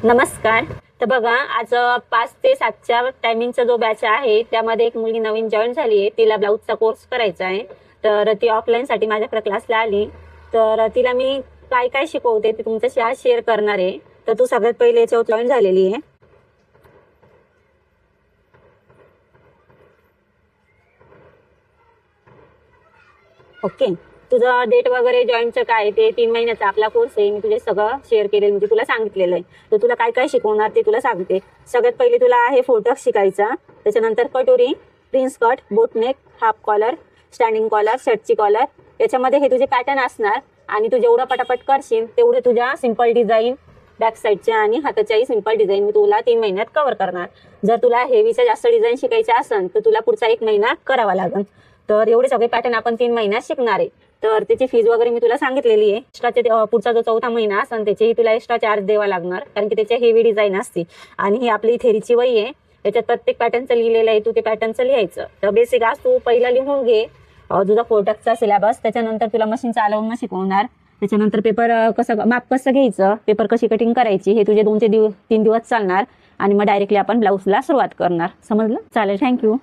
नमस्कार. तर बघा, आज 5 ते 7च्या टायमिंगचा जो बॅच आहे त्यामध्ये एक मुलगी नवीन जॉईन झाली आहे. तिला ब्लाऊजचा कोर्स करायचा आहे. तर ती ऑफलाईनसाठी माझ्याकडे क्लासला आली. तर तिला मी काय काय शिकवते ते तुमच्याशी आज शेअर करणार आहे. तर तू सगळ्यात पहिले याच्यावर जॉईन झालेली आहे. ओके. तुझं डेट वगैरे जॉईनचं काय ते 3 महिन्याचा आपला कोर्स आहे. मी तुझे सगळं शेअर केलेलं म्हणजे तुला सांगितलेलं आहे. तर तुला काय काय शिकवणार ते तुला सांगते. सगळ्यात पहिले तुला आहे फोटक्स शिकायचा. त्याच्यानंतर कटोरी, prince cut, boatneck, half collar, standing collar, शर्टची कॉलर. याच्यामध्ये हे तुझे पॅटर्न असणार आणि तू जेवढं पटापट करशील तेवढे तुझ्या सिंपल डिझाईन बॅक साईडच्या आणि हाताच्याही सिंपल डिझाईन मी तुला 3 महिन्यात कव्हर करणार. जर तुला हेवीच्या जास्त डिझाईन शिकायचे असेल तर तुला पुढचा 1 महिना करावा लागेल. तर एवढे सगळे पॅटर्न आपण 3 महिन्यात शिकणार आहे. तर त्याची फीज वगैरे मी तुला सांगितलेली आहे. एक्स्ट्राचे पुढचा जो 4था महिना असेल त्याचेही तुला एक्स्ट्रा चार्ज द्यावा लागणार, कारण की त्याच्या हेवी डिझाईन असते. आणि ही आपली थेरीची वही आहे. त्याच्यात प्रत्येक पॅटर्नचं लिहिलेलं आहे. तू ते पॅटर्नचं लिहायचं. तर बेसिक आज तू पहिला लिहून घे तुझा फोटक्सचा सिलेबस. त्याच्यानंतर तुला मशीन चालवणं शिकवणार. त्याच्यानंतर पेपर माप कसं घ्यायचं, पेपर कशी कटिंग करायची, हे तुझे 2 ते 3 दिवस चालणार. आणि मग डायरेक्टली आपण ब्लाऊजला सुरुवात करणार. समजलं? चालेल. थँक्यू.